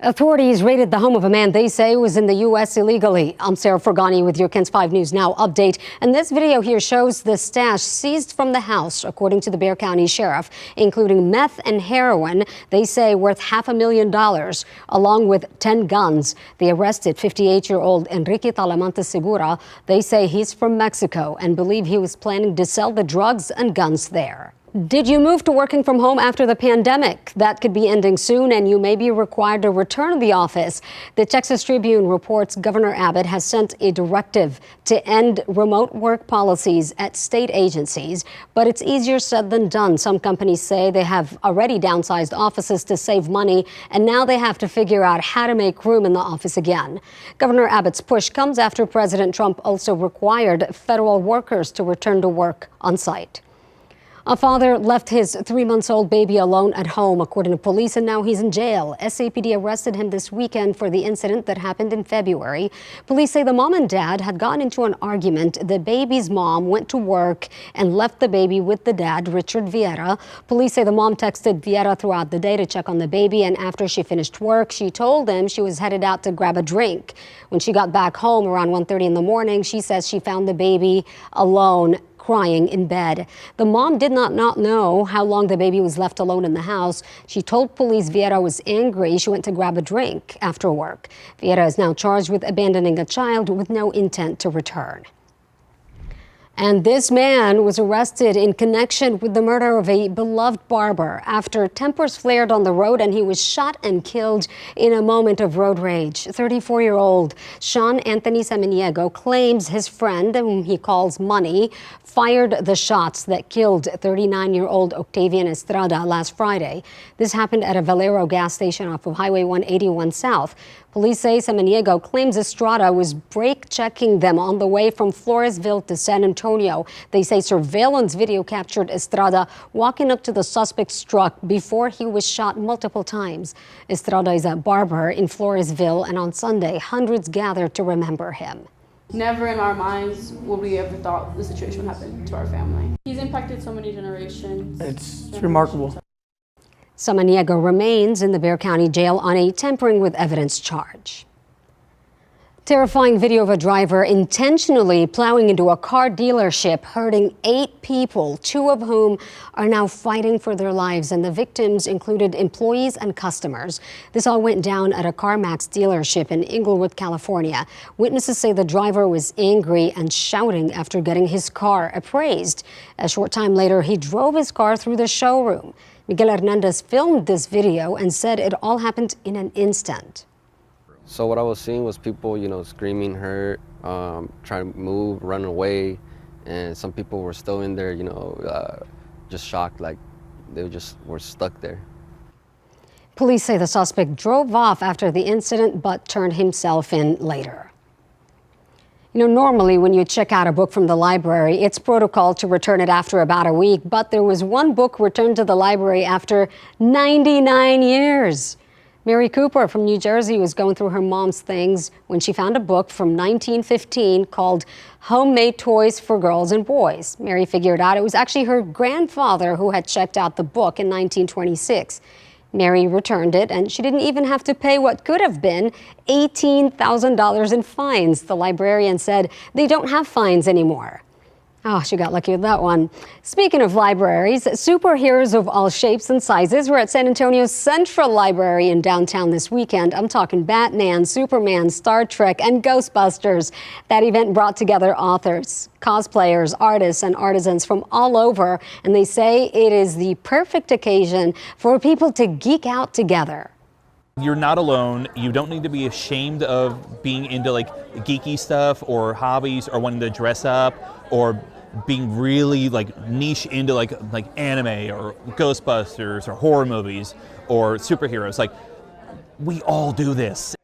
Authorities raided the home of a man they say was in the U.S. illegally. I'm Sarah Fergani with your KENS 5 News Now update. And this video here shows the stash seized from the house, according to the Bexar County Sheriff, including meth and heroin, they say worth $500,000, along with 10 guns. They arrested 58-year-old Enrique Talamante Segura. They say he's from Mexico and believe he was planning to sell the drugs and guns there. Did you move to working from home after the pandemic? That could be ending soon, and you may be required to return to the office. The Texas Tribune reports Governor Abbott has sent a directive to end remote work policies at state agencies, but it's easier said than done. Some companies say they have already downsized offices to save money, and now they have to figure out how to make room in the office again. Governor Abbott's push comes after President Trump also required federal workers to return to work on site. A father left his 3-month-old baby alone at home, according to police, and now he's in jail. SAPD arrested him this weekend for the incident that happened in February. Police say the mom and dad had gotten into an argument. The baby's mom went to work and left the baby with the dad, Richard Vieira. Police say the mom texted Vieira throughout the day to check on the baby, and after she finished work, she told him she was headed out to grab a drink. When she got back home around 1:30 in the morning, she says she found the baby alone, crying in bed. The mom did not know how long the baby was left alone in the house. She told police Vieira was angry. She went to grab a drink after work. Vieira is now charged with abandoning a child with no intent to return. And this man was arrested in connection with the murder of a beloved barber after tempers flared on the road and he was shot and killed in a moment of road rage. 34-year-old Sean Anthony Samaniego claims his friend, whom he calls Money, fired the shots that killed 39-year-old Octavian Estrada last Friday. This happened at a Valero gas station off of Highway 181 South. Police say Samaniego claims Estrada was brake checking them on the way from Floresville to San Antonio. They say surveillance video captured Estrada walking up to the suspect's truck before he was shot multiple times. Estrada is a barber in Floresville, and on Sunday, hundreds gathered to remember him. Never in our minds would we ever thought the situation would happen to our family. He's impacted so many generations. It's remarkable. Samaniego remains in the Bexar County Jail on a tampering with evidence charge. Terrifying video of a driver intentionally plowing into a car dealership, hurting 8 people, 2 of whom are now fighting for their lives, and the victims included employees and customers. This all went down at a CarMax dealership in Inglewood, California. Witnesses say the driver was angry and shouting after getting his car appraised. A short time later, he drove his car through the showroom. Miguel Hernandez filmed this video and said it all happened in an instant. So what I was seeing was people, screaming, hurt, trying to move, run away, and some people were still in there, just shocked, like they just were stuck there. Police say the suspect drove off after the incident but turned himself in later. Normally when you check out a book from the library, it's protocol to return it after about a week, but there was one book returned to the library after 99 years. Mary Cooper from New Jersey was going through her mom's things when she found a book from 1915 called Homemade Toys for Girls and Boys. Mary figured out it was actually her grandfather who had checked out the book in 1926. Mary returned it, and she didn't even have to pay what could have been $18,000 in fines. The librarian said they don't have fines anymore. Oh, she got lucky with that one. Speaking of libraries, superheroes of all shapes and sizes were at San Antonio's Central Library in downtown this weekend. I'm talking Batman, Superman, Star Trek, and Ghostbusters. That event brought together authors, cosplayers, artists, and artisans from all over, and they say it is the perfect occasion for people to geek out together. You're not alone. You don't need to be ashamed of being into geeky stuff or hobbies or wanting to dress up or being really niche into like anime or Ghostbusters or horror movies or superheroes. We all do this.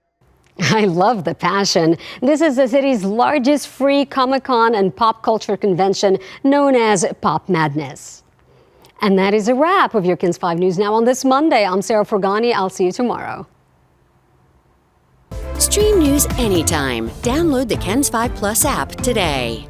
I love the passion. This is the city's largest free Comic-Con and pop culture convention known as Pop Madness. And that is a wrap of your KENS 5 News Now on this Monday. I'm Sarah Fergani. I'll see you tomorrow. Stream news anytime. Download the KENS 5 Plus app today.